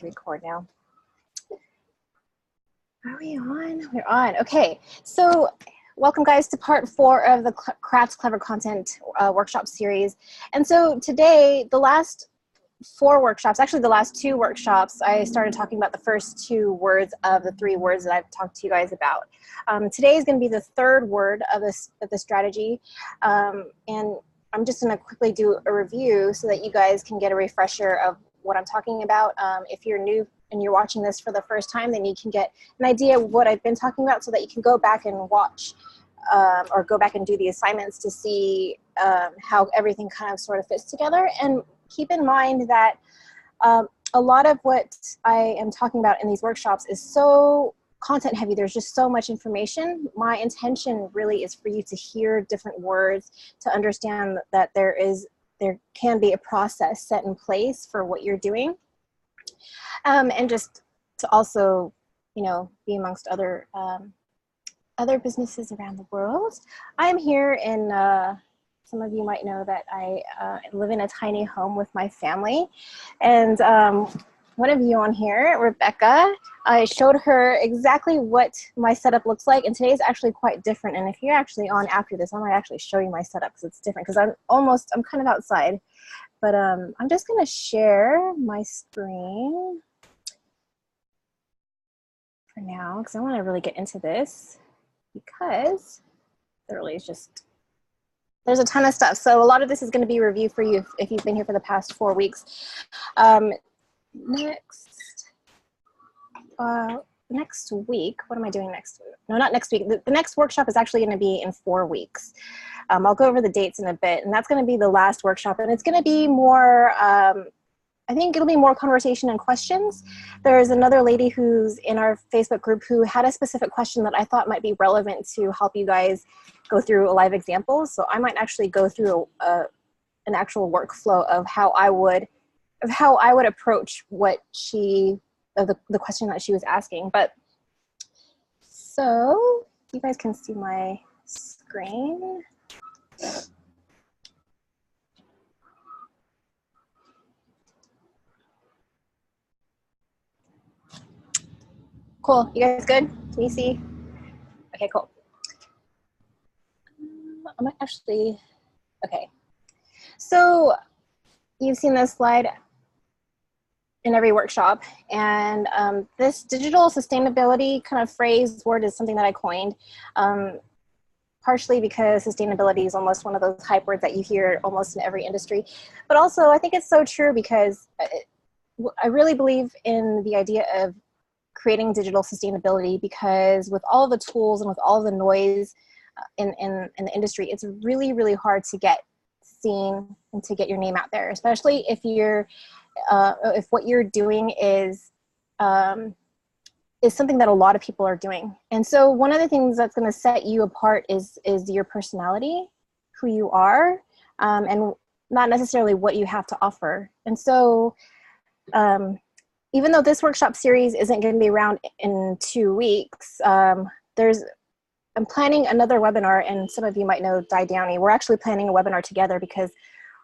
Record now. Are we on? We're on. Okay, so welcome guys to part 4 of the Crafts Clever Content workshop series. And so today, the last 4 workshops, actually the last 2 workshops, I started talking about the first 2 words of the 3 words that I've talked to you guys about. Today is going to be the 3rd word of the strategy, and I'm just going to quickly do a review so that you guys can get a refresher of what I'm talking about. If you're new and you're watching this for the first time, then you can get an idea of what I've been talking about so that you can go back and watch or go back and do the assignments to see how everything kind of sort of fits together. And keep in mind that a lot of what I am talking about in these workshops is so content heavy. There's just so much information. My intention really is for you to hear different words, to understand that there can be a process set in place for what you're doing. And just to also, you know, be amongst other businesses around the world. I am here in, some of you might know that I live in a tiny home with my family. And one of you on here, Rebecca, I showed her exactly what my setup looks like. And today's actually quite different. And if you're actually on after this, I might actually show you my setup because it's different because I'm kind of outside. But I'm just going to share my screen for now because I want to really get into this because there really is just, there's a ton of stuff. So a lot of this is going to be review for you if you've been here for the past 4 weeks. Next week, what am I doing next week? No, not next week. The next workshop is actually going to be in 4 weeks. I'll go over the dates in a bit, and that's going to be the last workshop, and it's going to be more, I think it'll be more conversation and questions. There's another lady who's in our Facebook group who had a specific question that I thought might be relevant to help you guys go through a live example. So I might actually go through an actual workflow of how I would approach what the question that she was asking. But so you guys can see my screen. Cool, you guys good? Can you see? Okay, cool. I might actually, okay. So you've seen this slide in every workshop, and this digital sustainability kind of phrase word is something that I coined, partially because sustainability is almost one of those hype words that you hear almost in every industry, but also I think it's so true because I really believe in the idea of creating digital sustainability, because with all the tools and with all the noise in the industry, it's really, really hard to get seen and to get your name out there, especially if you're if what you're doing is something that a lot of people are doing. And so one of the things that's going to set you apart is your personality, who you are, and not necessarily what you have to offer. And so even though this workshop series isn't going to be around in 2 weeks, I'm planning another webinar, and some of you might know Di Downey. We're actually planning a webinar together because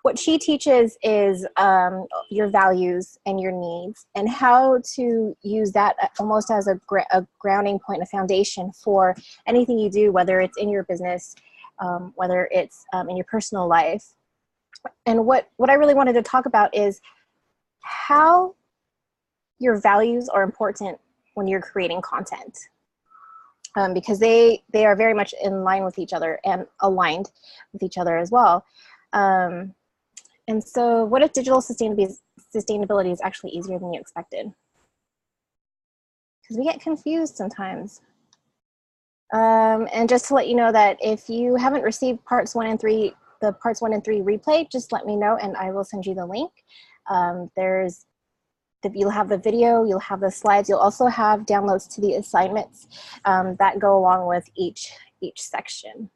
what she teaches is your values and your needs and how to use that almost as a grounding point, a foundation for anything you do, whether it's in your business, whether it's in your personal life. And what I really wanted to talk about is how your values are important when you're creating content, because they are very much in line with each other and aligned with each other as well. And so what if digital sustainability is actually easier than you expected? Because we get confused sometimes. And just to let you know that if you haven't received parts 1 and 3, the parts 1 and 3 replay, just let me know and I will send you the link. You'll have the video, you'll have the slides, you'll also have downloads to the assignments that go along with each section.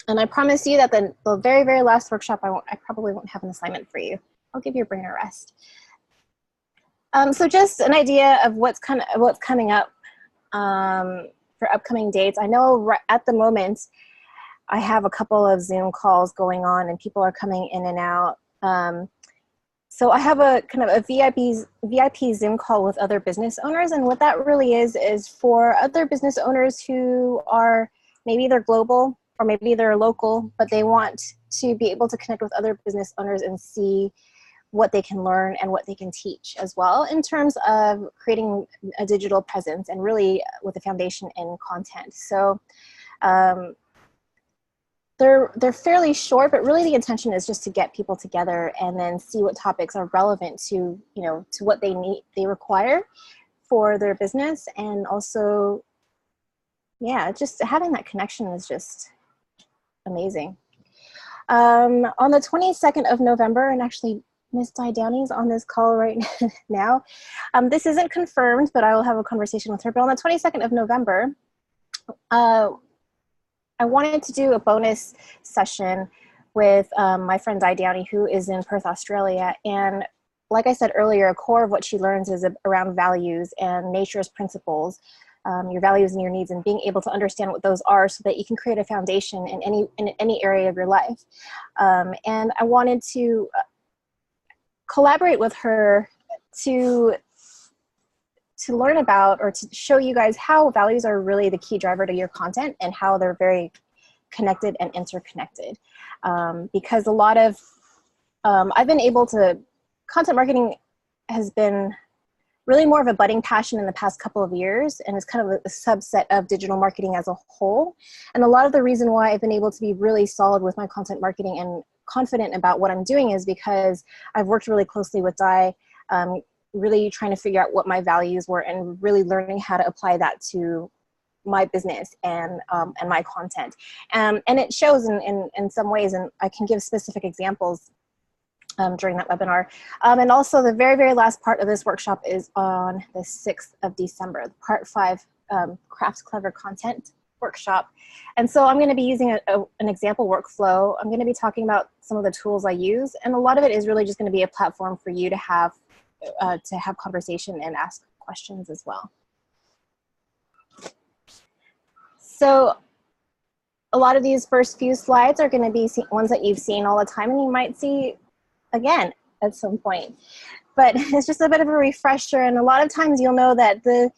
And I promise you that the very, very last workshop, I probably won't have an assignment for you. I'll give your brain a rest. So just an idea of what's coming up for upcoming dates. I know at the moment, I have a couple of Zoom calls going on and people are coming in and out. So I have a kind of a VIP Zoom call with other business owners. And what that really is for other business owners who are, maybe they're global or maybe they're local, but they want to be able to connect with other business owners and see what they can learn and what they can teach as well in terms of creating a digital presence and really with a foundation in content. So they're fairly short, but really the intention is just to get people together and then see what topics are relevant to, to what they require for their business. And also, yeah, just having that connection is just amazing. On the 22nd of November, and actually Ms. Di Downey's on this call right now. This isn't confirmed, but I will have a conversation with her. But on the 22nd of November, I wanted to do a bonus session with my friend Di Downey, who is in Perth, Australia. And like I said earlier, a core of what she learns is around values and nature's principles, your values and your needs, and being able to understand what those are so that you can create a foundation in any area of your life. And I wanted to collaborate with her to learn about, or to show you guys how values are really the key driver to your content and how they're very connected and interconnected. Because a lot of, I've been able to, content marketing has been really more of a budding passion in the past couple of years, and it's kind of a subset of digital marketing as a whole. And a lot of the reason why I've been able to be really solid with my content marketing and confident about what I'm doing is because I've worked really closely with Di, really trying to figure out what my values were and really learning how to apply that to my business and my content. And it shows in some ways, and I can give specific examples during that webinar. And also the very, very last part of this workshop is on the 6th of December, part 5, Craft Clever Content workshop. And so I'm going to be using an example workflow. I'm going to be talking about some of the tools I use, and a lot of it is really just going to be a platform for you to have conversation and ask questions as well. So a lot of these first few slides are going to be ones that you've seen all the time, and you might see again at some point. But it's just a bit of a refresher, and a lot of times you'll know that the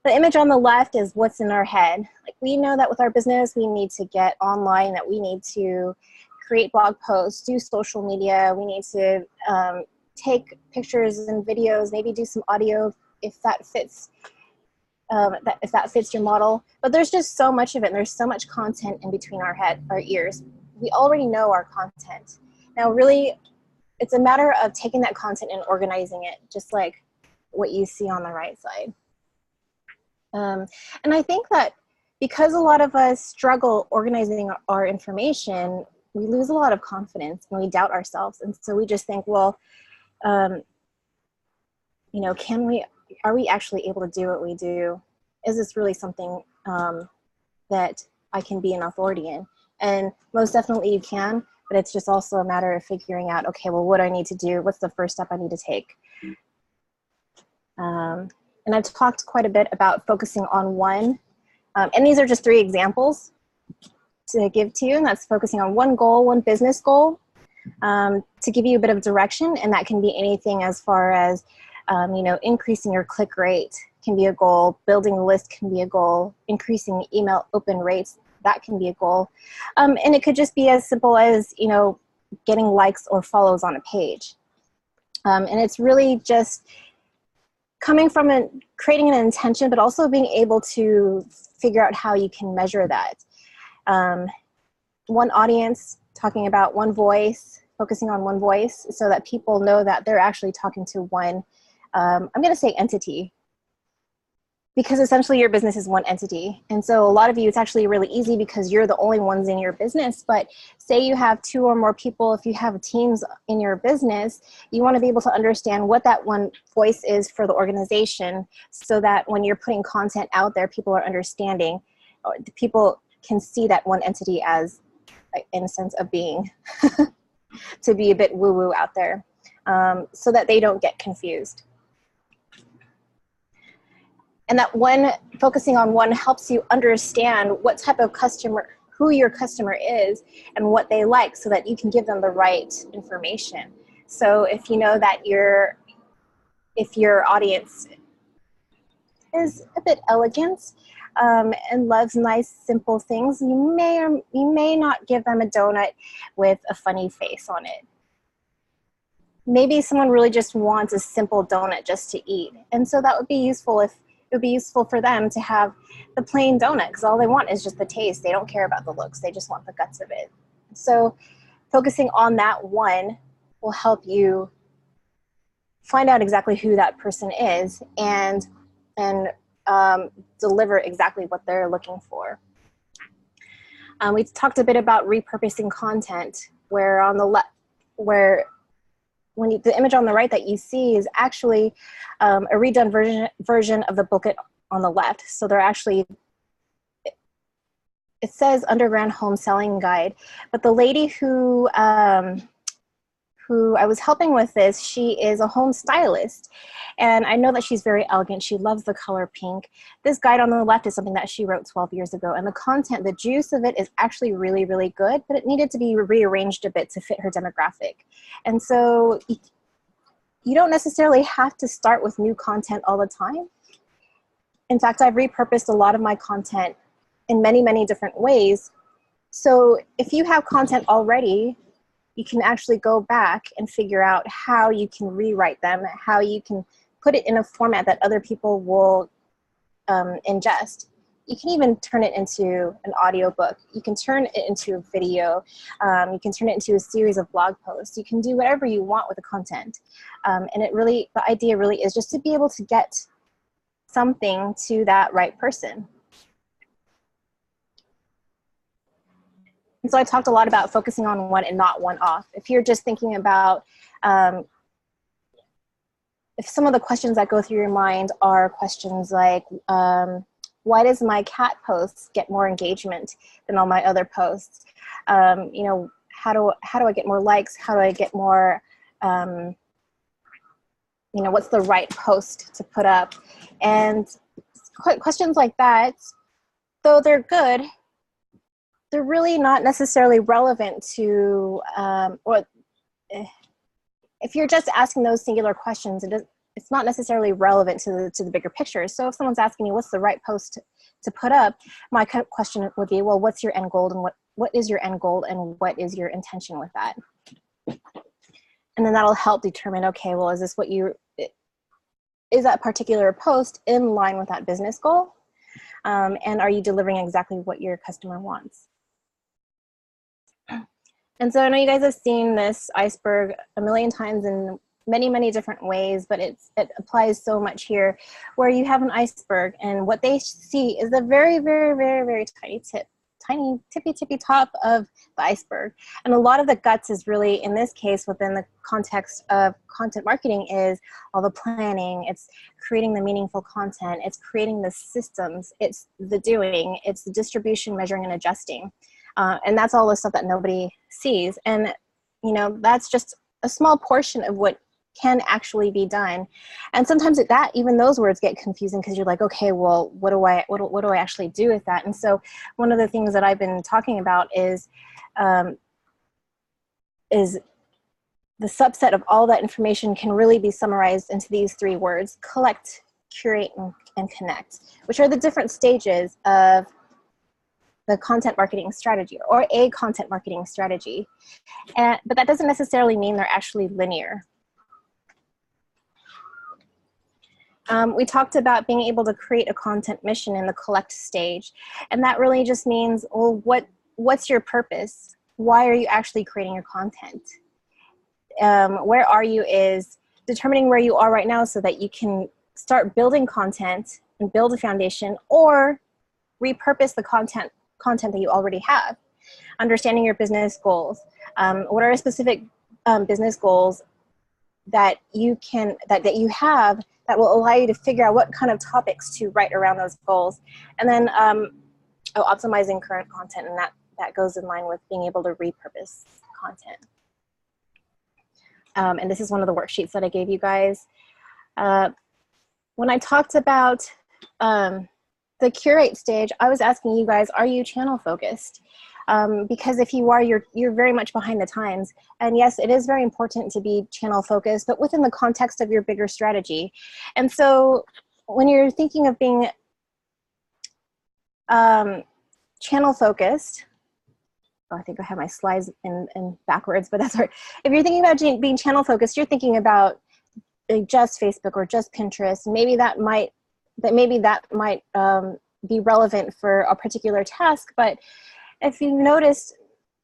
image on the left is what's in our head. Like, we know that with our business, we need to get online, that we need to create blog posts, do social media, we need to take pictures and videos, maybe do some audio if that fits your model. But there's just so much of it, and there's so much content in between our ears. We already know our content. Now, really, it's a matter of taking that content and organizing it, just like what you see on the right side. And I think that because a lot of us struggle organizing our information, we lose a lot of confidence and we doubt ourselves. And so we just think, well, are we actually able to do what we do? Is this really something that I can be an authority in? And most definitely you can, but it's just also a matter of figuring out, okay, well, what do I need to do? What's the first step I need to take? And I've talked quite a bit about focusing on one, and these are just 3 examples to give to you, and that's focusing on one goal, one business goal, to give you a bit of direction, and that can be anything as far as, increasing your click rate can be a goal, building a list can be a goal, increasing email open rates, that can be a goal. And it could just be as simple as, getting likes or follows on a page. And it's really just coming from creating an intention, but also being able to figure out how you can measure that. One audience, talking about one voice, focusing on one voice so that people know that they're actually talking to one, I'm going to say entity, because essentially your business is one entity. And so a lot of you, it's actually really easy because you're the only ones in your business. But say you have 2 or more people, if you have teams in your business, you want to be able to understand what that one voice is for the organization so that when you're putting content out there, people are understanding, or people can see that one entity as, in a sense of being, to be a bit woo-woo out there, so that they don't get confused. And that one, focusing on one, helps you understand what type of customer, who your customer is and what they like, so that you can give them the right information. So if you know that if your audience is a bit elegant and loves nice, simple things, you may not give them a donut with a funny face on it. Maybe someone really just wants a simple donut just to eat. And so that would be useful if it would be useful for them to have the plain donut, because all they want is just the taste. They don't care about the looks. They just want the guts of it. So focusing on that one will help you find out exactly who that person is and deliver exactly what they're looking for. We talked a bit about repurposing content, where on the left, where the image on the right that you see is actually a redone version of the booklet on the left. So they're actually, it says Underground Home Selling Guide, but the lady who I was helping with this, she is a home stylist. And I know that she's very elegant. She loves the color pink. This guide on the left is something that she wrote 12 years ago. And the content, the juice of it is actually really, really good, but it needed to be rearranged a bit to fit her demographic. And so you don't necessarily have to start with new content all the time. In fact, I've repurposed a lot of my content in many, many different ways. So if you have content already, you can actually go back and figure out how you can rewrite them, how you can put it in a format that other people will ingest. You can even turn it into an audiobook. You can turn it into a video. You can turn it into a series of blog posts. You can do whatever you want with the content. And the idea really is just to be able to get something to that right person. And so I talked a lot about focusing on one and not one off. If you're just thinking about, if some of the questions that go through your mind are questions like, why does my cat posts get more engagement than all my other posts? You know, how do I get more likes? How do I get more, you know, what's the right post to put up? And questions like that, though they're good, they're really not necessarily relevant to, if you're just asking those singular questions, it's not necessarily relevant to the bigger picture. So if someone's asking you what's the right post to put up, my question would be, well, what's your end goal, and what is your end goal, and what is your intention with that? And then that'll help determine, okay, well, is that particular post in line with that business goal? And are you delivering exactly what your customer wants? And so I know you guys have seen this iceberg a million times in many, many different ways, but it applies so much here, where you have an iceberg and what they see is the very, very, very, very tiny tippy top of the iceberg. And a lot of the guts is really, in this case, within the context of content marketing, is all the planning, it's creating the meaningful content, it's creating the systems, it's the doing, it's the distribution, measuring, and adjusting. And that's all the stuff that nobody sees. And, you know, that's just a small portion of what can actually be done. And sometimes even those words get confusing, because you're like, okay, well, what do I actually do with that? And so one of the things that I've been talking about is the subset of all that information can really be summarized into these three words: collect, curate, and connect, which are the different stages of the content marketing strategy, or a content marketing strategy. But that doesn't necessarily mean they're actually linear. We talked about being able to create a content mission in the collect stage. And that really just means, well, what's your purpose? Why are you actually creating your content? Where are you is determining where you are right now so that you can start building content and build a foundation, or repurpose the content that you already have. Understanding your business goals. What are specific business goals that you have that will allow you to figure out what kind of topics to write around those goals? And then optimizing current content, and that goes in line with being able to repurpose content. And this is one of the worksheets that I gave you guys. When I talked about the curate stage, I was asking you guys, are you channel focused? because if you are, you're very much behind the times. And yes, it is very important to be channel focused, but within the context of your bigger strategy. And so when you're thinking of being channel focused, oh, I think I have my slides in backwards, but that's all right. If you're thinking about being channel focused, you're thinking about just Facebook or just Pinterest. Maybe that might be relevant for a particular task. But if you noticed,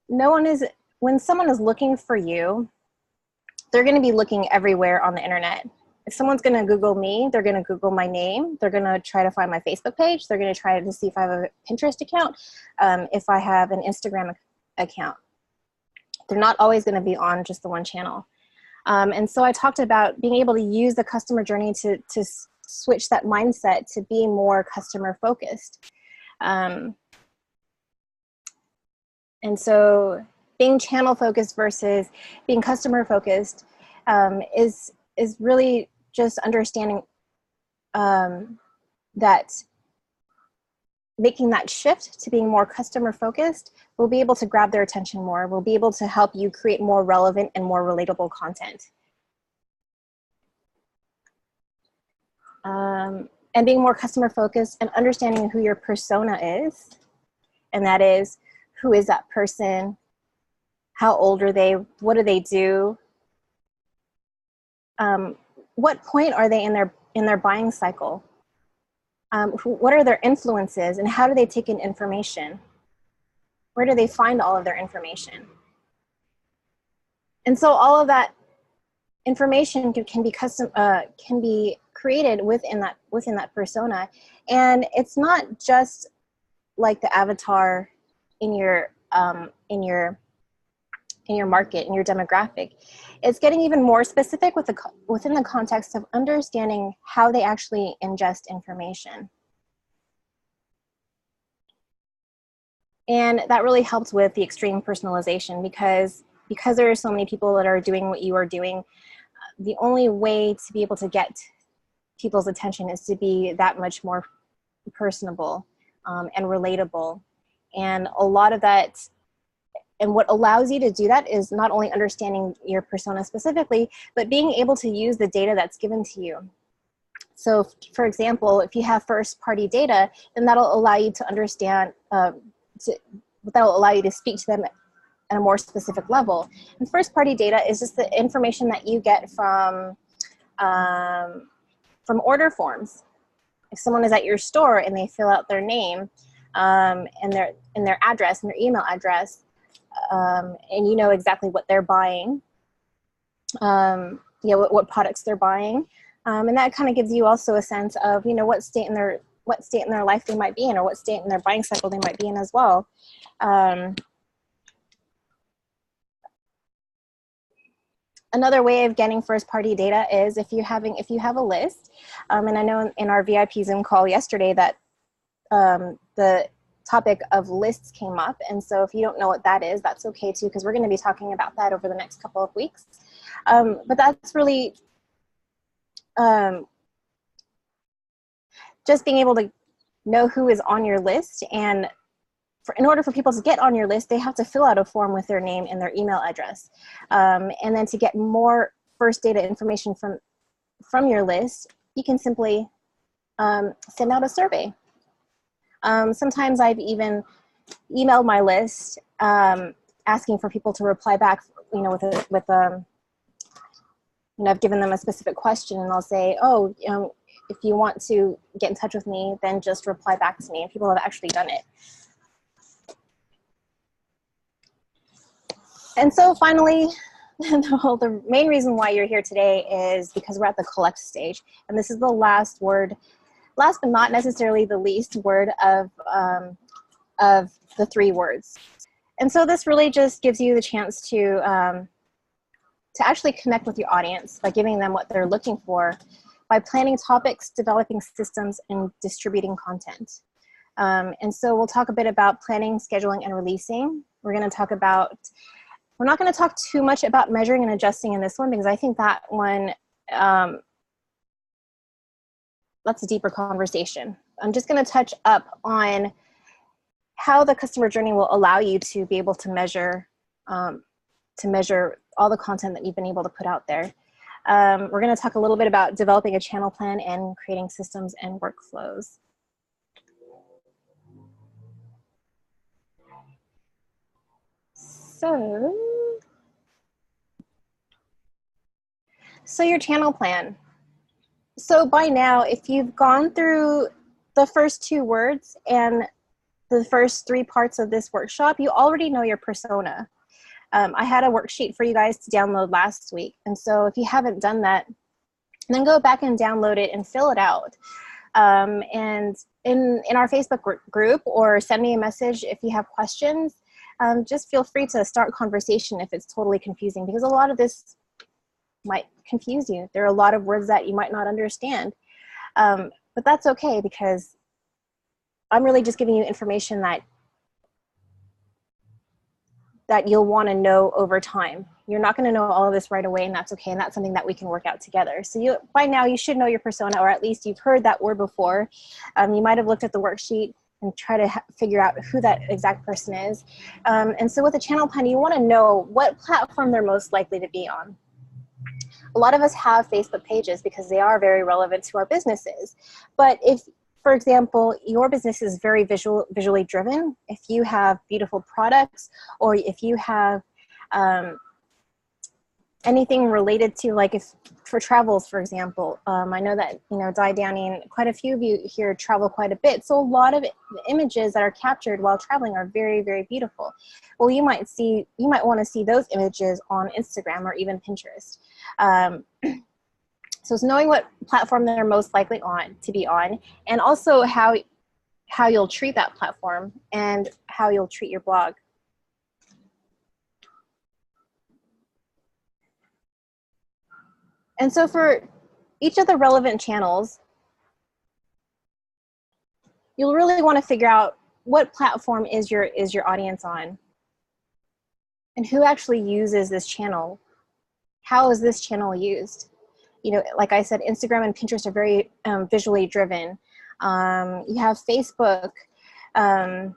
when someone is looking for you, they're going to be looking everywhere on the internet. If someone's going to Google me, they're going to Google my name. They're going to try to find my Facebook page. They're going to try to see if I have a Pinterest account, if I have an Instagram account. They're not always going to be on just the one channel. And so I talked about being able to use the customer journey to switch that mindset to be more customer focused. And so being channel focused versus being customer focused is really just understanding that making that shift to being more customer focused will be able to grab their attention more. We'll be able to help you create more relevant and more relatable content. And being more customer focused and understanding who your persona is. And that is, who is that person? How old are they? What do they do? What point are they in their buying cycle? What are their influences and how do they take in information? Where do they find all of their information? And so all of that information can be created within that persona. And it's not just like the avatar in your market, in your demographic. It's getting even more specific within the context of understanding how they actually ingest information. And that really helps with the extreme personalization because there are so many people that are doing what you are doing. The only way to be able to get people's attention is to be that much more personable and relatable. And a lot of that, and what allows you to do that is not only understanding your persona specifically, but being able to use the data that's given to you. So for example, if you have first-party data, then that'll allow you to understand, that'll allow you to speak to them at a more specific level. And first-party data is just the information that you get from order forms. If someone is at your store and they fill out their name and their address and their email address, and you know exactly what they're buying, what products they're buying, and that kind of gives you also a sense of what state in their life they might be in, or what state in their buying cycle they might be in as well. Another way of getting first-party data is if you have a list, and I know in our VIP Zoom call yesterday that the topic of lists came up, and so if you don't know what that is, that's okay too, because we're going to be talking about that over the next couple of weeks. But that's really just being able to know who is on your list, and in order for people to get on your list, they have to fill out a form with their name and their email address. And then to get more first data information from your list, you can simply send out a survey. Sometimes I've even emailed my list asking for people to reply back, I've given them a specific question, and I'll say, if you want to get in touch with me, then just reply back to me. And people have actually done it. And so finally, the main reason why you're here today is because we're at the collect stage. And this is the last but not necessarily the least word of the 3 words. And so this really just gives you the chance to actually connect with your audience by giving them what they're looking for, by planning topics, developing systems, and distributing content. And so we'll talk a bit about planning, scheduling, and releasing. We're not going to talk too much about measuring and adjusting in this one, because I think that one, that's a deeper conversation. I'm just going to touch up on how the customer journey will allow you to be able to measure all the content that you've been able to put out there. We're going to talk a little bit about developing a channel plan and creating systems and workflows. So your channel plan. So by now, if you've gone through the first 2 words and the first 3 parts of this workshop, you already know your persona. I had a worksheet for you guys to download last week. And so if you haven't done that, then go back and download it and fill it out. And in our Facebook group, or send me a message if you have questions. Just feel free to start conversation if it's totally confusing, because a lot of this might confuse you. There are a lot of words that you might not understand. But that's okay, because I'm really just giving you information that you'll want to know over time. You're not going to know all of this right away, and that's okay, and that's something that we can work out together. So by now you should know your persona, or at least you've heard that word before. You might have looked at the worksheet and try to figure out who that exact person is. And so with a channel plan, you want to know what platform they're most likely to be on. A lot of us have Facebook pages because they are very relevant to our businesses. But if, for example, your business is very visually driven, if you have beautiful products, or if you have anything related to, like, if for travels, for example, I know that, Di, Danny, and quite a few of you here travel quite a bit. So a lot of the images that are captured while traveling are very, very beautiful. Well, you might want to see those images on Instagram or even Pinterest. So it's knowing what platform they're most likely to be on, and also how you'll treat that platform and how you'll treat your blog. And so for each of the relevant channels, you'll really want to figure out what platform is your audience on, and who actually uses this channel. How is this channel used? Like I said, Instagram and Pinterest are very visually driven. You have Facebook, and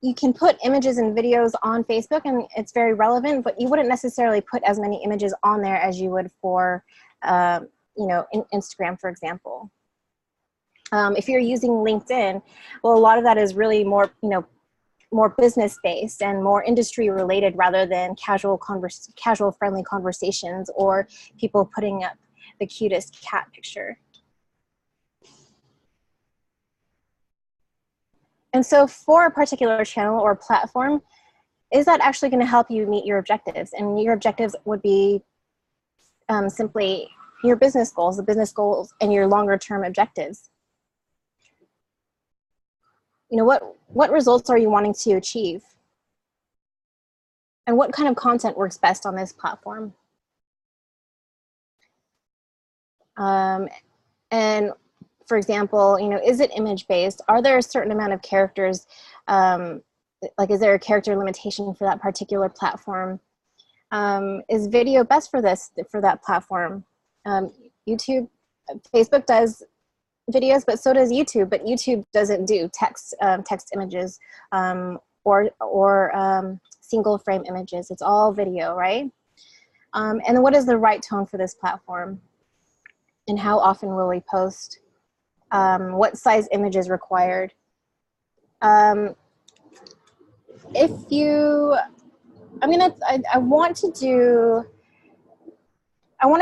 you can put images and videos on Facebook, and it's very relevant, but you wouldn't necessarily put as many images on there as you would for, Instagram, for example. If you're using LinkedIn, well, a lot of that is really more, more business-based and more industry-related, rather than casual friendly conversations or people putting up the cutest cat picture. And so for a particular channel or platform, is that actually going to help you meet your objectives? And your objectives would be simply your business goals, and your longer term objectives. What results are you wanting to achieve? And what kind of content works best on this platform? And for example, is it image-based? Are there a certain amount of characters? Like, is there a character limitation for that particular platform? Is video best for that platform? Facebook does videos, but so does YouTube. But YouTube doesn't do text images or single frame images. It's all video, right? And what is the right tone for this platform? And how often will we post? What size image is required? I want to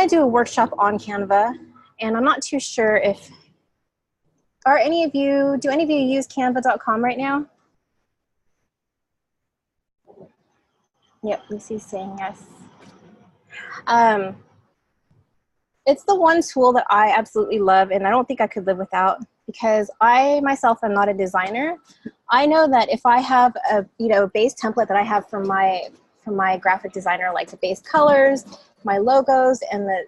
do a workshop on Canva, and I'm not too sure if, do any of you use canva.com right now? Yep, Lucy's saying yes. It's the one tool that I absolutely love, and I don't think I could live without, because I myself am not a designer. I know that if I have a base template that I have from my graphic designer, like the base colors, my logos, and the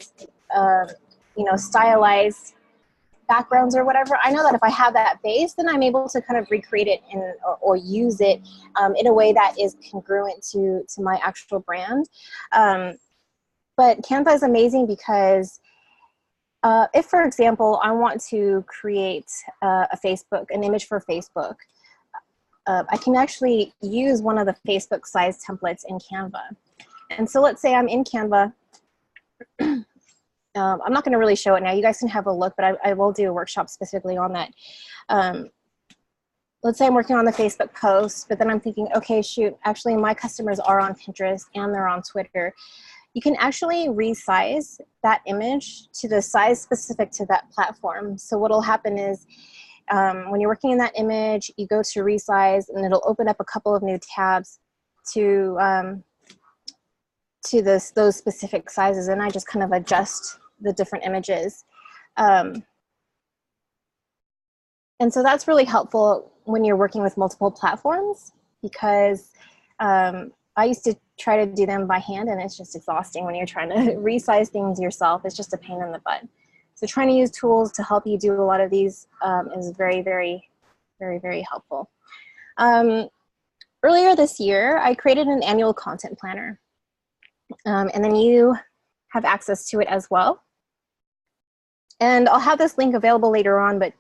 stylized backgrounds or whatever, I know that if I have that base, then I'm able to kind of recreate it or use it in a way that is congruent to my actual brand. But Canva is amazing because if, for example, I want to create an image for Facebook, I can actually use one of the Facebook size templates in Canva. And so let's say I'm in Canva. I'm not going to really show it now. You guys can have a look, but I will do a workshop specifically on that. Let's say I'm working on the Facebook post, but then I'm thinking, okay, shoot, actually my customers are on Pinterest and they're on Twitter. You can actually resize that image to the size specific to that platform. So what'll happen is when you're working in that image, you go to resize and it'll open up a couple of new tabs to those specific sizes, and I just kind of adjust the different images. And so that's really helpful when you're working with multiple platforms, because I used to try to do them by hand, and it's just exhausting when you're trying to resize things yourself. It's just a pain in the butt. So trying to use tools to help you do a lot of these is very, very, very, very helpful. Earlier this year, I created an annual content planner, and then you have access to it as well. And I'll have this link available later on, but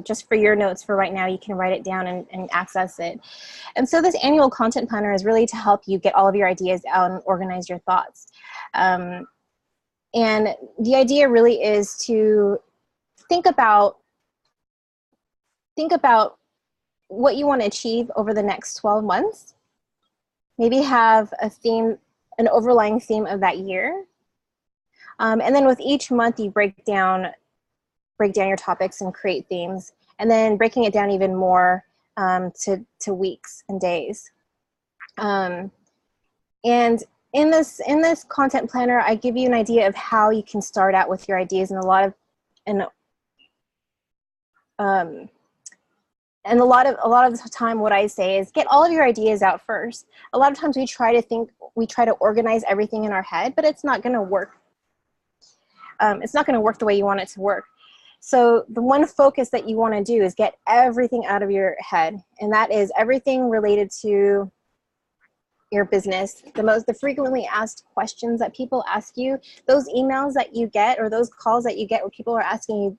just for your notes for right now, you can write it down and access it. And so this annual content planner is really to help you get all of your ideas out and organize your thoughts. And the idea really is to think about what you want to achieve over the next 12 months. Maybe have a theme, an overlying theme of that year. And then with each month, you break down your topics and create themes, and then breaking it down even more to weeks and days. And in this content planner, I give you an idea of how you can start out with your ideas, and a lot of the time what I say is get all of your ideas out first. A lot of times we try to organize everything in our head, but it's not going to work. It's not going to work the way you want it to work. So the one focus that you want to do is get everything out of your head, and that is everything related to your business, the frequently asked questions that people ask you, those emails that you get or those calls that you get where people are asking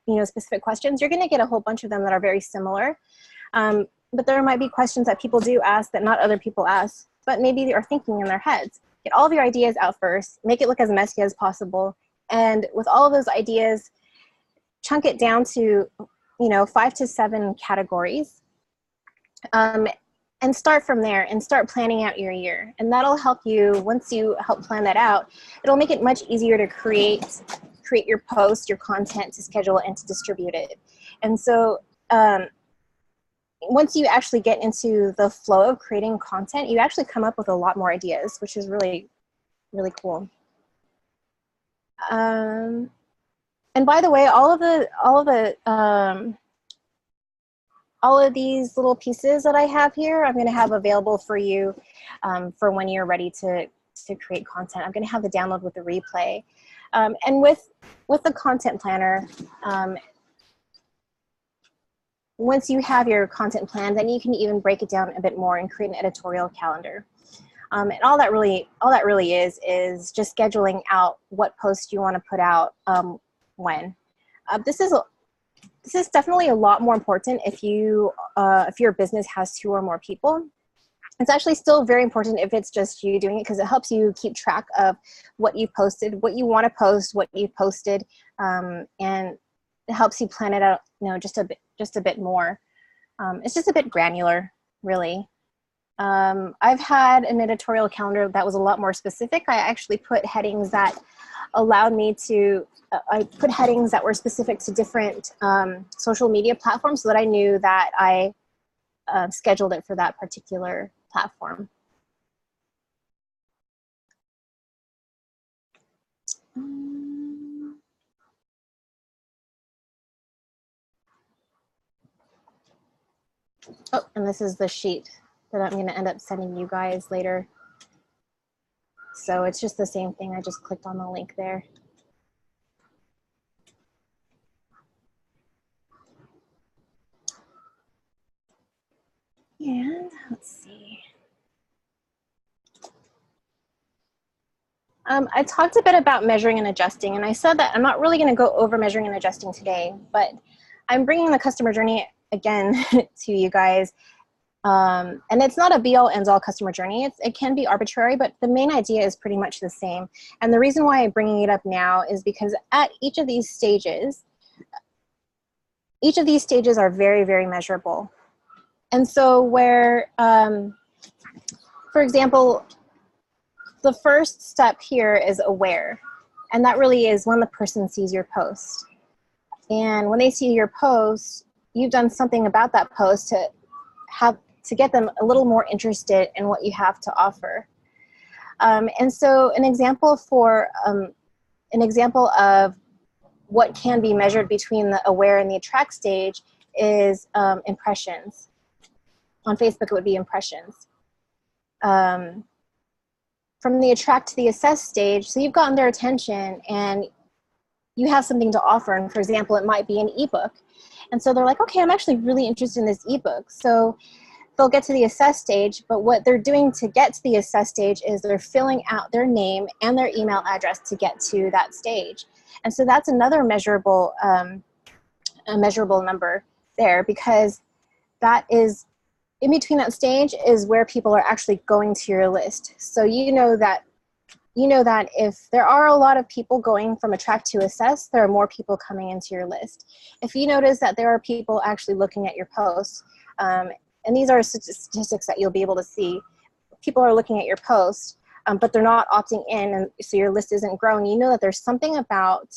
you specific questions. You're going to get a whole bunch of them that are very similar, but there might be questions that people do ask that not other people ask, but maybe they are thinking in their heads. Get all of your ideas out first, make it look as messy as possible. And with all of those ideas, chunk it down to, 5 to 7 categories, and start from there and start planning out your year. And that'll help you, once you help plan that out, it'll make it much easier to create your post, your content, to schedule and to distribute it. And so once you actually get into the flow of creating content, you actually come up with a lot more ideas, which is really, really cool. And by the way, all of these little pieces that I have here, I'm going to have available for you for when you're ready to create content. I'm going to have the download with the replay. And with the content planner, once you have your content plan, then you can even break it down a bit more and create an editorial calendar. And all that really is just scheduling out what post you want to put out when. This is definitely a lot more important if your business has 2 or more people. It's actually still very important if it's just you doing it, because it helps you keep track of what you posted, what you want to post, what you posted, and it helps you plan it out, just a bit more. It's just a bit granular, really. I've had an editorial calendar that was a lot more specific. I actually put headings that allowed me to, I put headings that were specific to different social media platforms so that I knew that I scheduled it for that particular platform. Oh, and this is the sheet that I'm going to end up sending you guys later. So it's just the same thing. I just clicked on the link there. And let's see. I talked a bit about measuring and adjusting, and I said that I'm not really going to go over measuring and adjusting today, but I'm bringing the customer journey again to you guys And it's not a be-all, ends-all customer journey. It can be arbitrary, but the main idea is pretty much the same. And the reason why I'm bringing it up now is because at each of these stages are very, very measurable. And so where, for example, the first step here is aware. And that really is when the person sees your post. And when they see your post, you've done something about that post to get them a little more interested in what you have to offer. And so an example of what can be measured between the aware and the attract stage is impressions. On Facebook, it would be impressions. From the attract to the assess stage, so you've gotten their attention and you have something to offer. And for example, it might be an ebook. And so they're like, okay, I'm actually really interested in this ebook. So they'll get to the assess stage, but what they're doing to get to the assess stage is they're filling out their name and their email address to get to that stage. And so that's another measurable, a measurable number there, because that is, in between that stage is where people are actually going to your list. So you know that if there are a lot of people going from attract to assess, there are more people coming into your list. If you notice that there are people actually looking at your posts, and these are statistics that you'll be able to see, people are looking at your post, but they're not opting in, and so your list isn't growing, you know that there's something about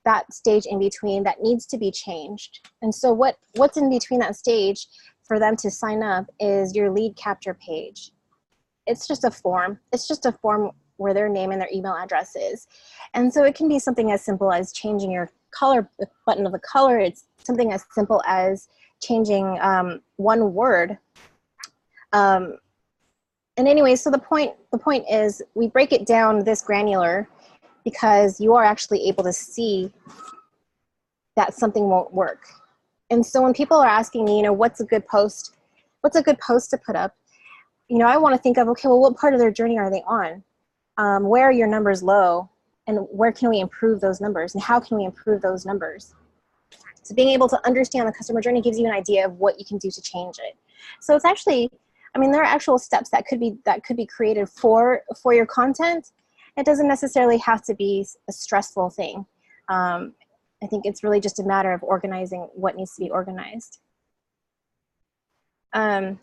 that stage in between that needs to be changed. And so what's in between that stage for them to sign up is your lead capture page. It's just a form. It's just a form where their name and their email address is. And so it can be something as simple as changing your color, the button of the color. It's something as simple as changing one word. And anyway, so the point is we break it down this granular because you are actually able to see that something won't work. And so when people are asking me, what's a good post to put up? I want to think of, okay, well, what part of their journey are they on? Where are your numbers low? And where can we improve those numbers? And how can we improve those numbers? So being able to understand the customer journey gives you an idea of what you can do to change it. So it's actually, there are actual steps that could be created for your content. It doesn't necessarily have to be a stressful thing. I think it's really just a matter of organizing what needs to be organized. And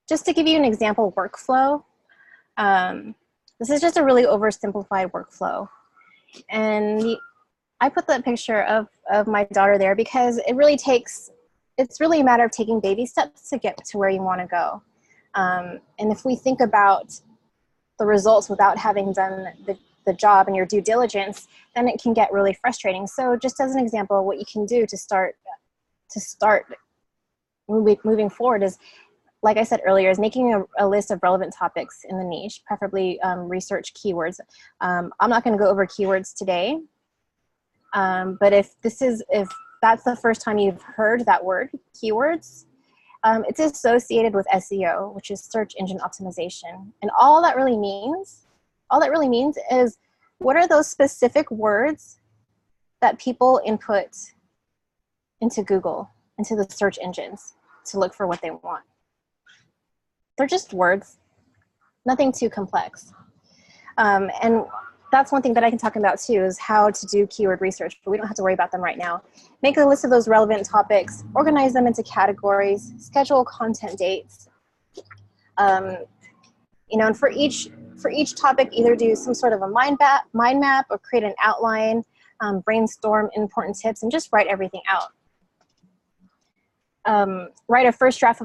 just to give you an example workflow, this is just a really oversimplified workflow. And I put that picture of my daughter there because it's really a matter of taking baby steps to get to where you want to go. And if we think about the results without having done the job and your due diligence, then it can get really frustrating. So just as an example, what you can do to start moving forward is, like I said earlier, is making a list of relevant topics in the niche, preferably research keywords. I'm not going to go over keywords today, but if that's the first time you've heard that word, keywords, it's associated with SEO, which is search engine optimization. And all that really means is, what are those specific words that people input into Google, into the search engines to look for what they want? They're just words, nothing too complex. And that's one thing that I can talk about too, is how to do keyword research, but we don't have to worry about them right now. Make a list of those relevant topics, organize them into categories, schedule content dates. And for each topic, either do some sort of a mind map or create an outline, brainstorm important tips, and just write everything out. Write a first draft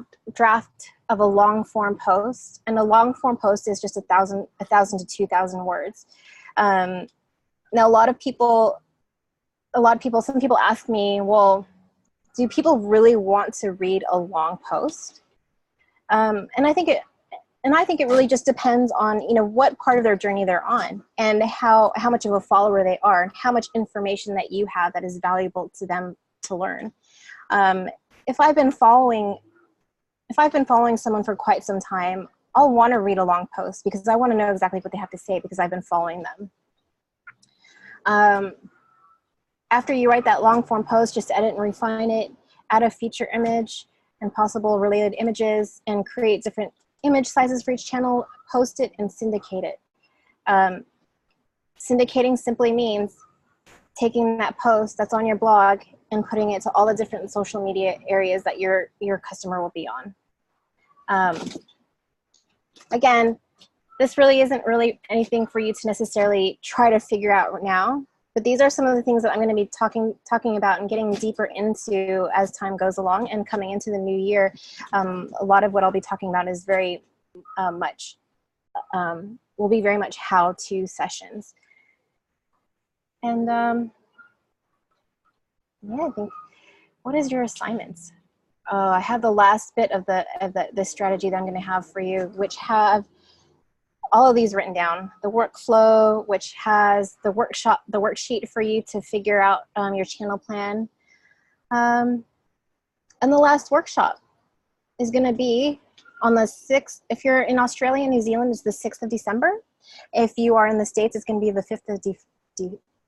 of a long form post, and a long form post is just 1,000 to 2,000 words. Now some people ask me, well, do people really want to read a long post? And I think it really just depends on, what part of their journey they're on, and how much of a follower they are, and how much information that you have that is valuable to them to learn. If I've been following someone for quite some time, I'll want to read a long post because I want to know exactly what they have to say because I've been following them. After you write that long form post, just edit and refine it, add a feature image, and possible related images and create different image sizes for each channel, post it, and syndicate it. Syndicating simply means taking that post that's on your blog and putting it to all the different social media areas that your customer will be on. Again, this really isn't really anything for you to necessarily try to figure out right now, but these are some of the things that I'm going to be talking about and getting deeper into as time goes along and coming into the new year. A lot of what I'll be talking about is very much, will be very much how-to sessions. And yeah, I think, what is your assignments? I have the last bit of the strategy that I'm going to have for you, which have all of these written down. The workflow, which has the worksheet for you to figure out your channel plan. And the last workshop is going to be on the 6th. If you're in Australia and New Zealand, it's the 6th of December. If you are in the States, it's going to be the 5th of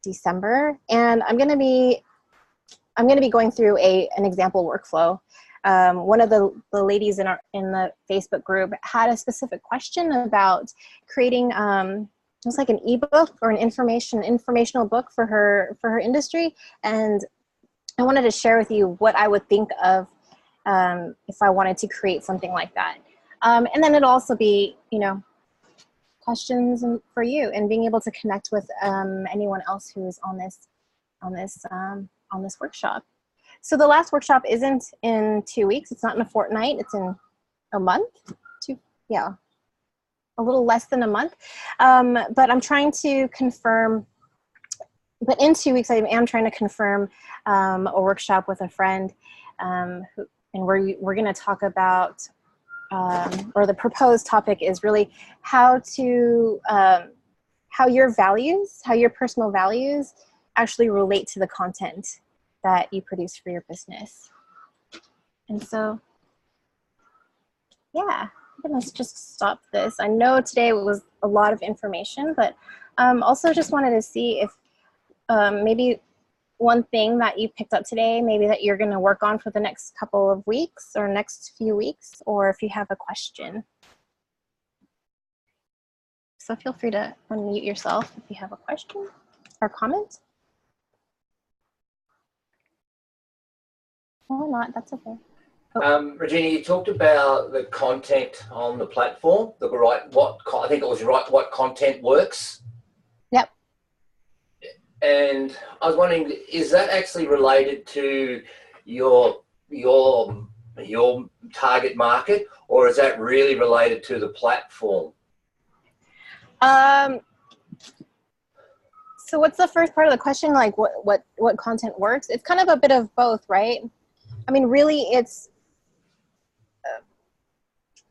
December. And I'm going to be going through an example workflow. One of the ladies in the Facebook group had a specific question about creating it was like an ebook or an informational book for her industry, and I wanted to share with you what I would think of if I wanted to create something like that. And then it'll also be, you know, questions for you and being able to connect with anyone else who is on this workshop. So the last workshop isn't in 2 weeks. It's not in a fortnight. It's in a month. A little less than a month. But I'm trying to confirm. But in 2 weeks, I am trying to confirm a workshop with a friend, and we're going to talk about, or the proposed topic is really how your values, how your personal values actually relate to the content that you produce for your business. And so, yeah, I'm gonna just stop this. I know today was a lot of information, but also just wanted to see if maybe one thing that you picked up today, maybe that you're gonna work on for the next couple of weeks or next few weeks, or if you have a question. So feel free to unmute yourself if you have a question or comment. Or not, that's okay. Oh. Regina, you talked about the content on the platform, I think it was what content works. Yep. And I was wondering, is that actually related to your target market, or is that really related to the platform? So what's the first part of the question? Like what content works? It's kind of a bit of both, right? I mean, really, it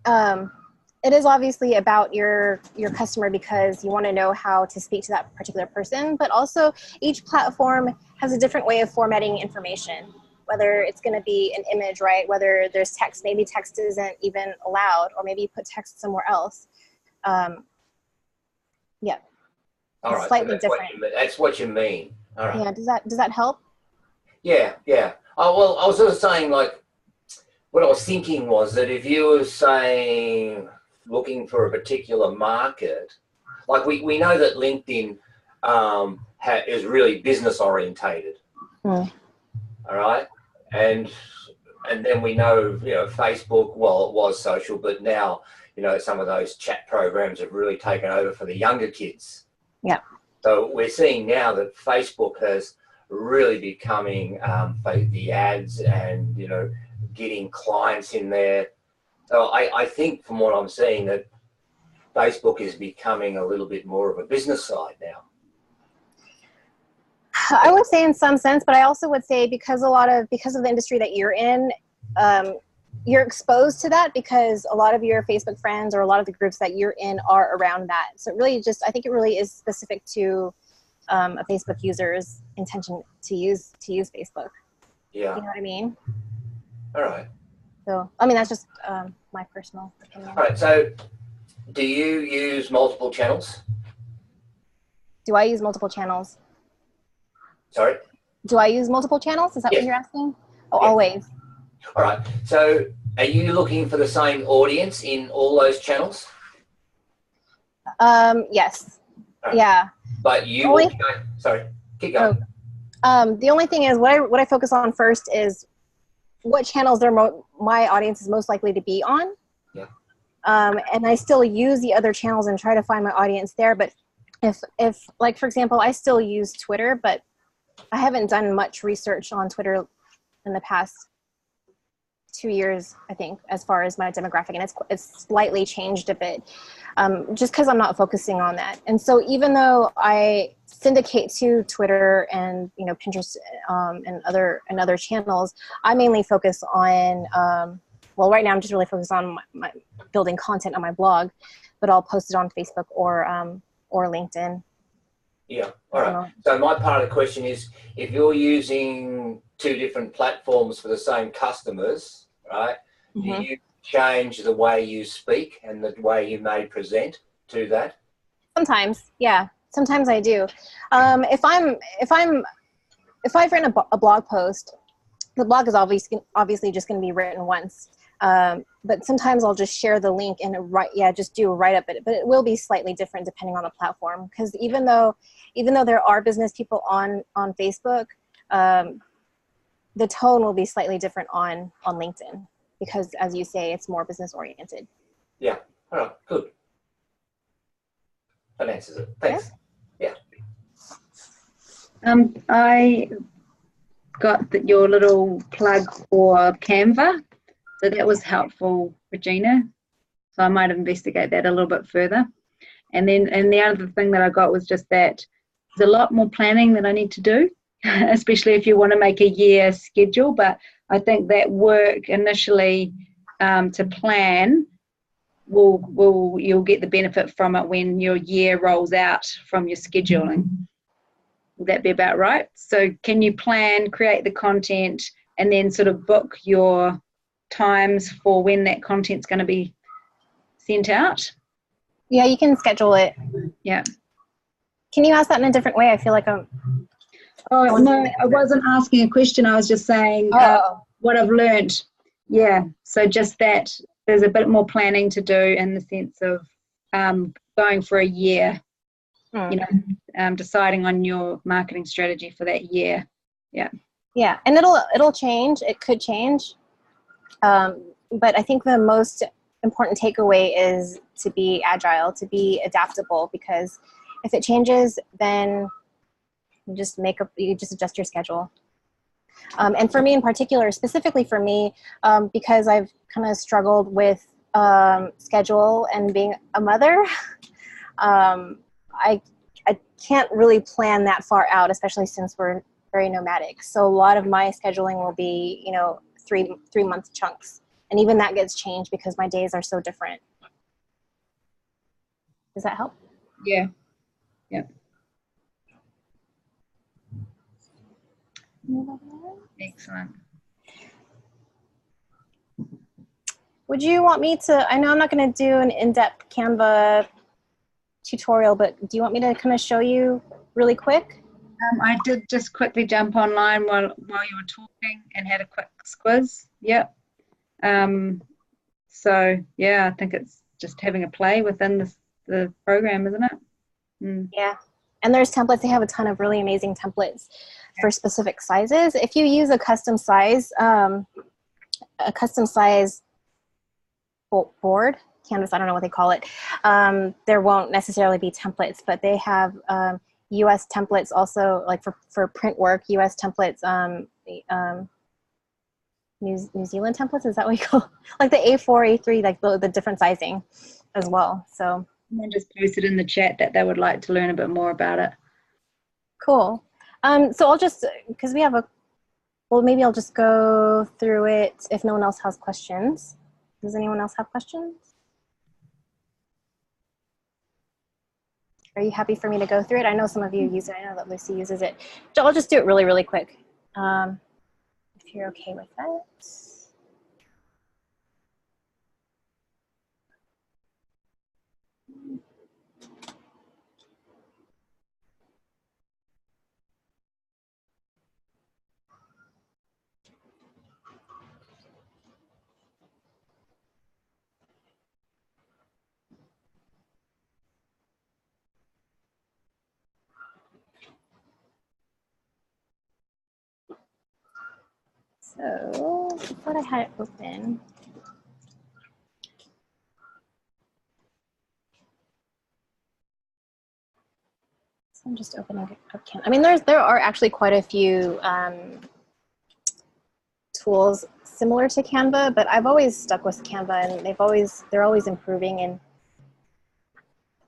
is obviously about your customer because you want to know how to speak to that particular person, but also each platform has a different way of formatting information, whether it's going to be an image, right? Whether there's text, maybe text isn't even allowed, or maybe you put text somewhere else. Yeah. All right, slightly so different. That's what you mean. All right. Yeah, does that help? Yeah. Oh, well, I was sort of saying, like, what I was thinking was that if you were saying looking for a particular market, like we know that LinkedIn is really business orientated. Mm. All right, and then we know, you know, Facebook, well, it was social, but now, you know, some of those chat programs have really taken over for the younger kids. Yeah. So we're seeing now that Facebook has really becoming the ads and, you know, getting clients in there. So I think from what I'm seeing that Facebook is becoming a little bit more of a business side now. I would say in some sense, but I also would say because of the industry that you're in, you're exposed to that because a lot of your Facebook friends or a lot of the groups that you're in are around that. So it really I think it really is specific to a Facebook user's intention to use Facebook. Yeah. You know what I mean? All right. So, I mean, that's just my personal opinion. All right. So do you use multiple channels? Do I use multiple channels? Sorry? Do I use multiple channels? Is that Yes. what you're asking? Oh, Yes. always. All right. So are you looking for the same audience in all those channels? Yes. Right. Yeah. But you will sorry, keep going. The only thing is what I focus on first is what channels my audience is most likely to be on. Yeah. And I still use the other channels and try to find my audience there. But if like, for example, I still use Twitter, but I haven't done much research on Twitter in the past 2 years, I think, as far as my demographic, and it's slightly changed a bit, just because I'm not focusing on that. And so even though I syndicate to Twitter and Pinterest and other channels, I mainly focus on well, right now I'm just really focused on my building content on my blog, but I'll post it on Facebook or LinkedIn. Yeah. All right. So my part of the question is, if you're using 2 different platforms for the same customers, right? Mm-hmm. Do you change the way you speak and the way you may present to that? Sometimes, yeah. Sometimes I do. If I've written a blog post, the blog is obviously just going to be written once. But sometimes I'll just share the link and just do a write-up, but it will be slightly different depending on the platform. Because even though there are business people on Facebook, the tone will be slightly different on LinkedIn, because as you say, it's more business oriented. Yeah. All right. Good. That answers it. Thanks. Yeah. I got your little plug for Canva, so that was helpful, Regina. So I might investigate that a little bit further. And the other thing that I got was just that there's a lot more planning that I need to do, especially if you want to make a year schedule. But I think that work initially to plan you'll get the benefit from it when your year rolls out from your scheduling. Would that be about right? So can you plan, create the content, and then sort of book your times for when that content's going to be sent out? Yeah, you can schedule it. Yeah. Can you ask that in a different way? I feel like I'm... Oh, no, I wasn't asking a question. I was just saying what I've learned. Yeah, so just that there's a bit more planning to do in the sense of going for a year, deciding on your marketing strategy for that year. Yeah. Yeah, and it'll change. It could change. But I think the most important takeaway is to be agile, to be adaptable, because if it changes, then you just adjust your schedule. And for me in particular, specifically for me, because I've kind of struggled with schedule and being a mother, I can't really plan that far out, especially since we're very nomadic. So a lot of my scheduling will be, 3-month chunks. And even that gets changed because my days are so different. Does that help? Yeah. Yeah. Excellent. Would you want me to, I know I'm not going to do an in-depth Canva tutorial, but do you want me to kind of show you really quick? I did just quickly jump online while you were talking and had a quick quiz. Yep. So yeah, I think it's just having a play within the program, isn't it? Mm. Yeah. And there's templates. They have a ton of really amazing templates for specific sizes. If you use a custom size board, canvas, I don't know what they call it, there won't necessarily be templates, but they have US templates also, like for print work, US templates, New Zealand templates, is that what you call it? Like the A4, A3, like the different sizing as well. So someone just posted in the chat that they would like to learn a bit more about it. Cool. So I'll just, because we have maybe I'll just go through it if no one else has questions. Does anyone else have questions? Are you happy for me to go through it? I know some of you use it. I know that Lucy uses it. So I'll just do it really, really quick. If you're okay with that. So I thought I had it open. So I'm just opening it up. I mean, there are actually quite a few tools similar to Canva, but I've always stuck with Canva, and they're always improving. And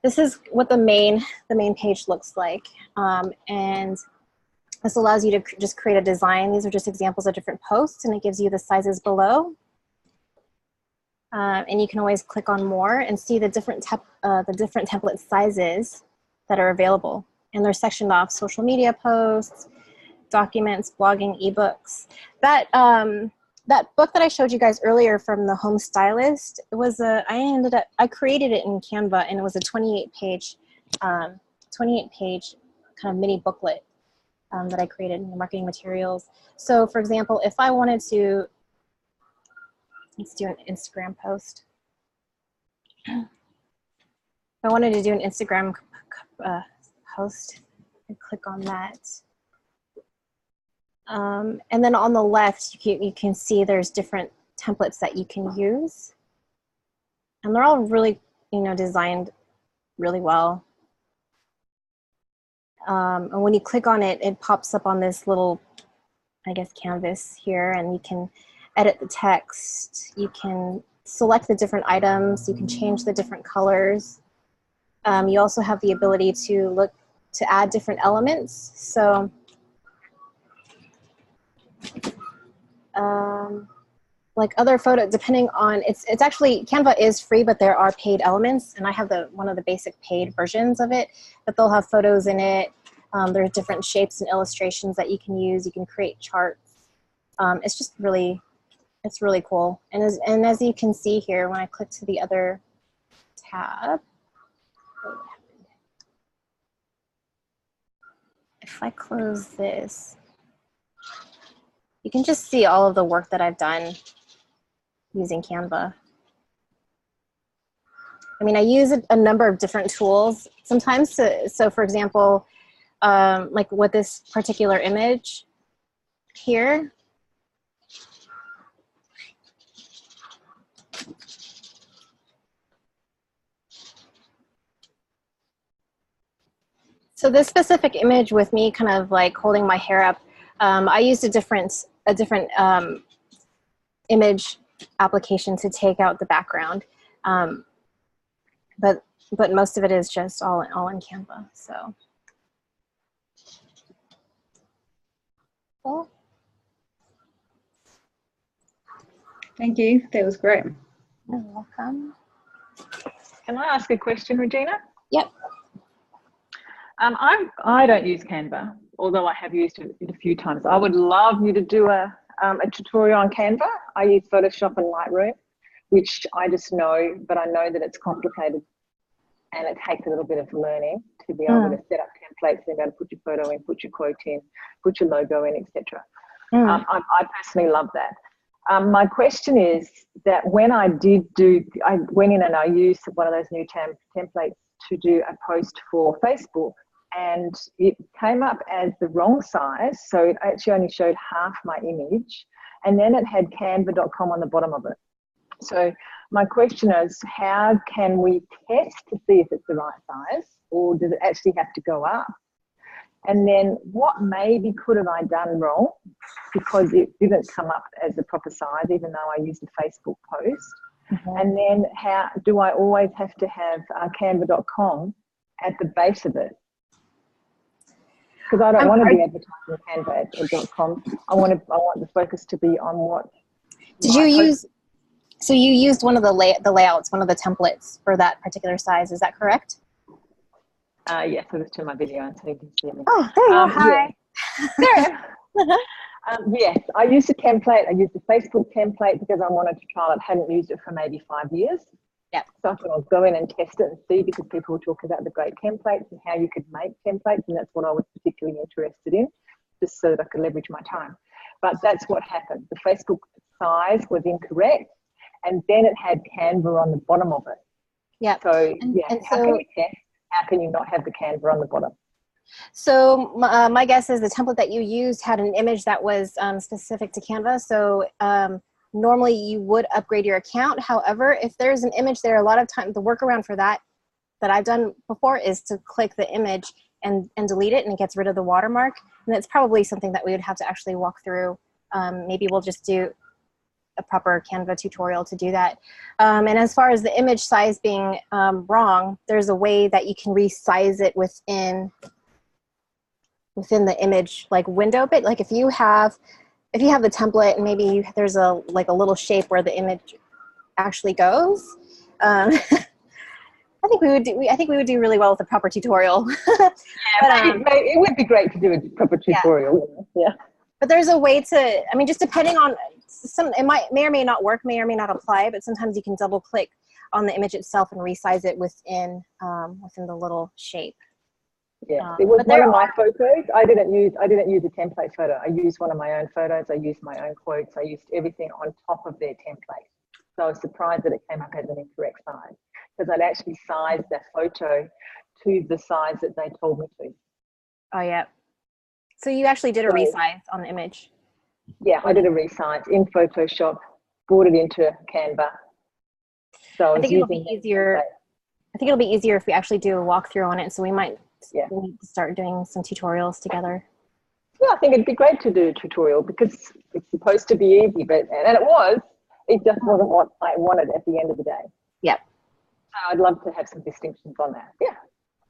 this is what the main page looks like, and this allows you to just create a design. These are just examples of different posts, and it gives you the sizes below. And you can always click on more and see the different template sizes that are available. And they're sectioned off: social media posts, documents, blogging, ebooks. That book that I showed you guys earlier from the Home Stylist, it was I created it in Canva, and it was a 28-page kind of mini booklet that I created in the marketing materials. So for example, if I wanted to, let's do an Instagram post. If I wanted to do an Instagram post, I click on that. And then on the left, you can see there's different templates that you can use. And they're all really, designed really well. And when you click on it, it pops up on this little, I guess, canvas here, and you can edit the text. You can select the different items. You can change the different colors. You also have the ability to add different elements. So, like other photo, depending on, it's actually, Canva is free, but there are paid elements, and I have one of the basic paid versions of it, but they'll have photos in it. There's different shapes and illustrations that you can use. You can create charts. It's just really, it's really cool. And as you can see here, when I click to the other tab, if I close this, you can just see all of the work that I've done using Canva. I mean, I use a number of different tools sometimes. So for example, like with this particular image here, so this specific image with me kind of like holding my hair up, I used a different image application to take out the background, but most of it is just all in Canva. So, cool. Thank you. That was great. You're welcome. Can I ask a question, Regina? Yep. I don't use Canva, although I have used it a few times. I would love you to do a tutorial on Canva. I use Photoshop and Lightroom, which I just know, but I know that it's complicated and it takes a little bit of learning to be able to set up templates and be able to put your photo in, put your quote in, put your logo in, etc. I personally love that. My question is that when I went in and I used one of those new templates to do a post for Facebook, and it came up as the wrong size. So it actually only showed half my image, and then it had canva.com on the bottom of it. So my question is, how can we test to see if it's the right size, or does it actually have to go up? And then what maybe could have I done wrong because it didn't come up as the proper size, even though I used a Facebook post? And then how do I always have to have canva.com at the base of it? Because I don't want to be advertising Canva.com. I want the focus to be on what. Did you use? So you used one of the layouts, one of the templates for that particular size. Is that correct? Yes, it was to my video, so you can see me. Oh, there you are. Hi. Yeah. Yes, I used a template. I used a Facebook template because I wanted to trial it. Hadn't used it for maybe 5 years. Yeah. So I thought I'll go in and test it and see, because people were talking about the great templates and how you could make templates, and that's what I was particularly interested in, just so that I could leverage my time. But that's what happened. The Facebook size was incorrect, and then it had Canva on the bottom of it. Yeah. So and how can you test? How can you not have the Canva on the bottom? So my guess is the template that you used had an image that was specific to Canva. So normally you would upgrade your account. However, if there's an image there, a lot of time the workaround for that I've done before is to click the image and delete it, and it gets rid of the watermark. And that's probably something that we would have to actually walk through. Maybe we'll just do a proper Canva tutorial to do that. And as far as the image size being wrong, there's a way that you can resize it within the image like window bit. Like if you have the template and maybe there's a little shape where the image actually goes, I think we would do really well with a proper tutorial. But, it would be great to do a proper tutorial. Yeah. But there's a way to, I mean, just depending on it may or may not work, may or may not apply, but sometimes you can double click on the image itself and resize it within the little shape. Yeah, it was one of my photos. I didn't use a template photo. I used one of my own photos. I used my own quotes. I used everything on top of their template. So I was surprised that it came up as an incorrect size, because I'd actually sized that photo to the size that they told me to. Oh yeah. So you actually did a resize on the image. Yeah, I did a resize in Photoshop, brought it into Canva. So I think it'll be easier. I think it'll be easier if we actually do a walkthrough on it. So we might need to start doing some tutorials together. Yeah, I think it'd be great to do a tutorial because it's supposed to be easy, but and it was. It just wasn't what I wanted at the end of the day. Yep. So I'd love to have some distinctions on that. Yeah.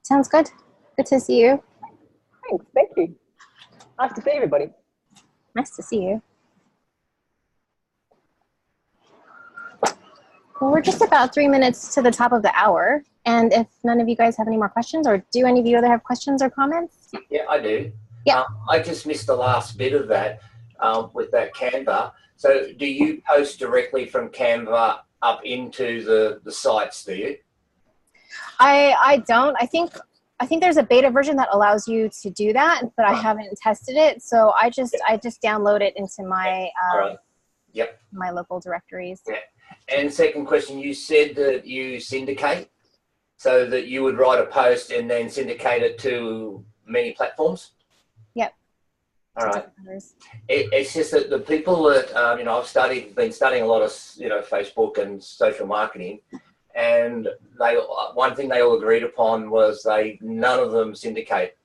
Sounds good. Good to see you. Thanks. Thank you. Nice to see everybody. Nice to see you. Well, we're just about 3 minutes to the top of the hour. And if none of you guys have any more questions, or do any of you other have questions or comments? Yeah, I do. Yeah. I just missed the last bit of that with that Canva. So do you post directly from Canva up into the sites, do you? I don't. I think there's a beta version that allows you to do that, but I haven't tested it. So I just download it into my my local directories. Yeah. And second question, you said that you syndicate, so that you would write a post and then syndicate it to many platforms? Yep. All right. It's just that the people that I've been studying a lot of Facebook and social marketing, and one thing they all agreed upon was none of them syndicate.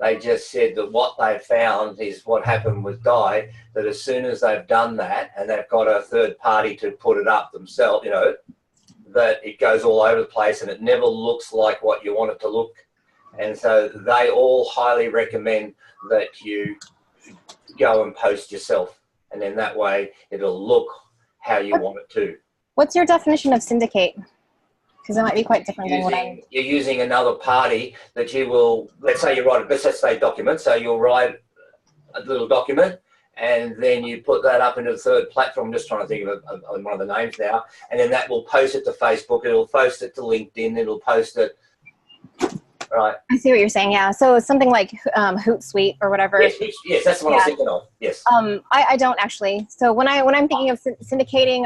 They just said that what they found is what happened with Di, that as soon as they've done that and they've got a third party to put it up themselves, that it goes all over the place and it never looks like what you want it to look. And so they all highly recommend that you go and post yourself, and then that way it'll look how you want it to. What's your definition of syndicate? Because it might be quite different than what you're using another party that you will, let's say let's say document, so you'll write a little document and then you put that up into the third platform. I'm just trying to think of one of the names now, and then that will post it to Facebook, it'll post it to LinkedIn, it'll post it. Right. I see what you're saying. Yeah. So it's something like Hootsuite or whatever. Yes, that's what I was thinking of. Yes. I don't actually. So when I'm thinking of syndicating,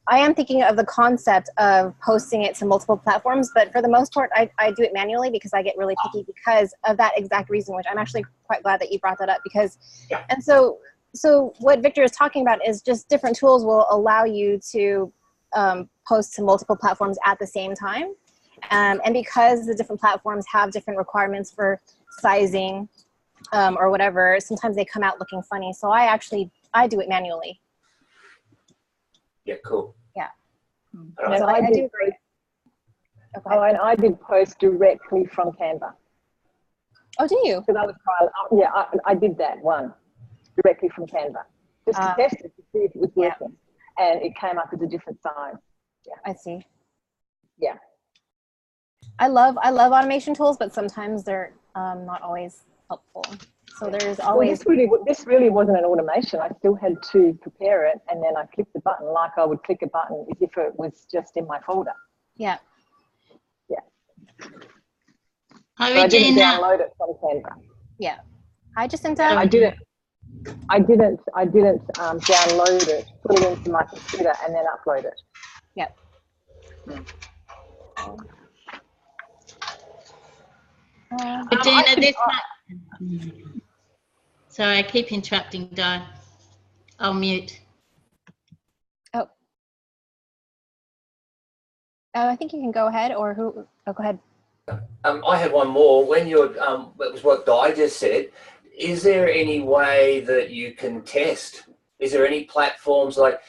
I am thinking of the concept of posting it to multiple platforms, but for the most part, I do it manually because I get really picky because of that exact reason, which I'm actually quite glad that you brought that up because, and so what Victor is talking about is just different tools will allow you to post to multiple platforms at the same time. And because the different platforms have different requirements for sizing or whatever, sometimes they come out looking funny. So I do it manually. Yeah, cool. Yeah. Right. So I do agree. Okay. And I did post directly from Canva. Oh, do you? Because I was trying, I did that one directly from Canva just to test it to see if it was working, and it came up as a different size. Yeah, I see. Yeah. I love automation tools, but sometimes they're not always helpful. So there's always... Well, this really wasn't an automation. I still had to prepare it, and then I clicked the button like I would click a button as if it was just in my folder. Yeah. Yeah. Hi, so I didn't Regina. download it from Canva. Yeah. Hi, Jacinta. I didn't download it, put it into my computer, and then upload it. Yep. Regina, this one. Sorry, I keep interrupting, Di. I'll mute. Oh. I think you can go ahead, or who? Oh, go ahead. I had one more. When you're, that was what Di just said. Is there any way that you can test? Is there any platforms like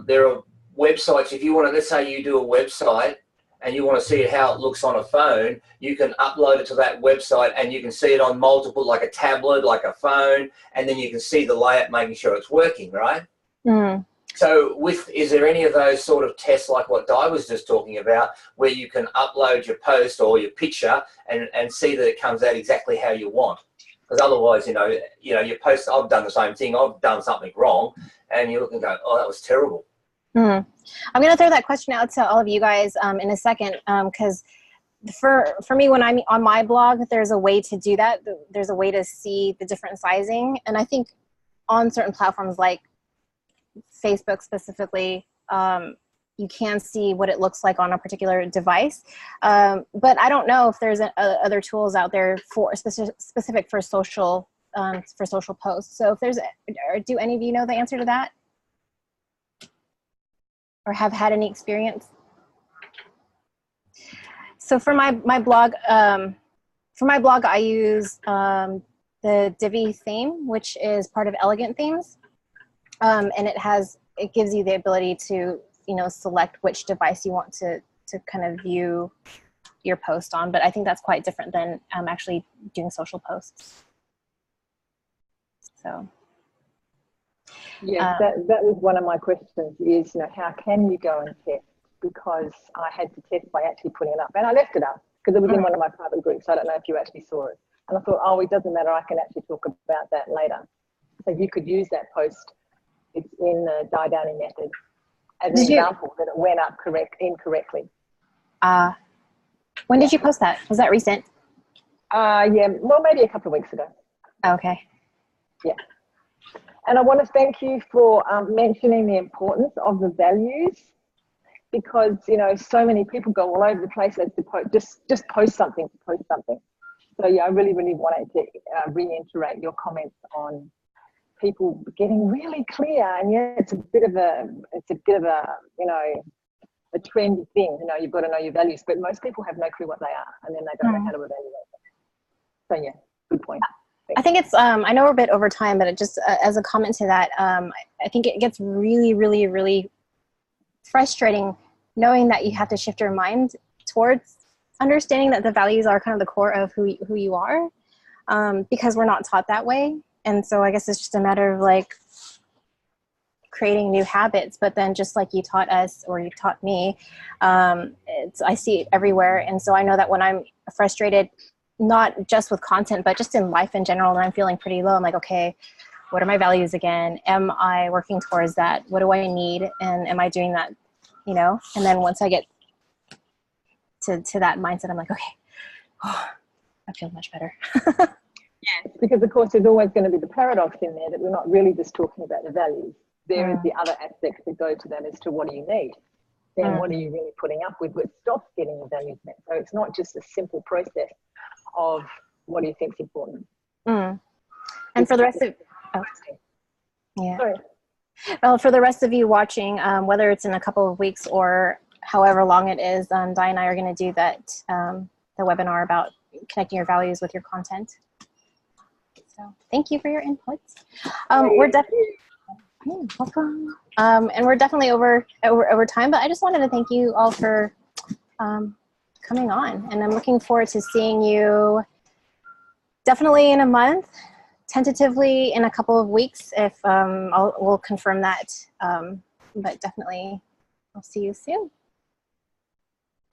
there are websites? If you want to, let's say you do a website and you want to see how it looks on a phone, you can upload it to that website and you can see it on multiple, like a tablet, like a phone, and then you can see the layout, making sure it's working, right? Mm. So is there any of those sort of tests like what Di was just talking about, where you can upload your post or your picture and see that it comes out exactly how you want? Because otherwise, you know, your post, I've done the same thing, I've done something wrong, and you look and go, oh, that was terrible. Mm. I'm going to throw that question out to all of you guys in a second, because for me, when I'm on my blog, there's a way to do that. There's a way to see the different sizing. And I think on certain platforms like Facebook specifically, you can see what it looks like on a particular device. But I don't know if there's other tools out there for specific for social posts. So if there's, do any of you know the answer to that? Or have had any experience? So for my blog, I use the Divi theme, which is part of Elegant Themes, and it gives you the ability to select which device you want to kind of view your post on. But I think that's quite different than actually doing social posts. So. Yeah, that was one of my questions is, how can you go and test? Because I had to test by actually putting it up. And I left it up because it was in one of my private groups. I don't know if you actually saw it. And I thought, oh, it doesn't matter. I can actually talk about that later. So you could use that post. It's in the Die Downing method as an example that it went up incorrectly. When did you post that? Was that recent? Yeah, well, maybe a couple of weeks ago. Okay. Yeah. And I want to thank you for mentioning the importance of the values, because, so many people go all over the place as to just post something to post something. So yeah, I really, really wanted to reiterate your comments on people getting really clear. And yeah, it's a bit of a a trendy thing. You've got to know your values, but most people have no clue what they are, and then they don't know how to evaluate them. So yeah, good point. I think it's, I know we're a bit over time, but it just, as a comment to that, I think it gets really, really, really frustrating knowing that you have to shift your mind towards understanding that the values are kind of the core of who you are, because we're not taught that way. And so I guess it's just a matter of like creating new habits, but then just like you taught us, or you taught me, I see it everywhere. And so I know that when I'm frustrated, not just with content, but just in life in general, and I'm feeling pretty low, I'm like, okay, what are my values again? Am I working towards that? What do I need? And am I doing that? And then once I get to that mindset, I'm like, okay, I feel much better. Yes, because of course there's always going to be the paradox in there that we're not really just talking about the values. There is the other aspects that go to that as to what do you need? Then what are you really putting up with, which stops getting the values met? So it's not just a simple process of what do you think is important. And for the rest of, Sorry. Well, for the rest of you watching, whether it's in a couple of weeks or however long it is, Di and I are going to do that, the webinar about connecting your values with your content. So thank you for your inputs. We're definitely welcome. And we're definitely over time, but I just wanted to thank you all for coming on, and I'm looking forward to seeing you definitely in a month, tentatively in a couple of weeks, if we'll confirm that, but definitely I'll see you soon.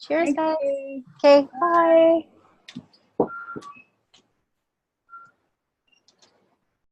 Cheers, guys. Okay, bye.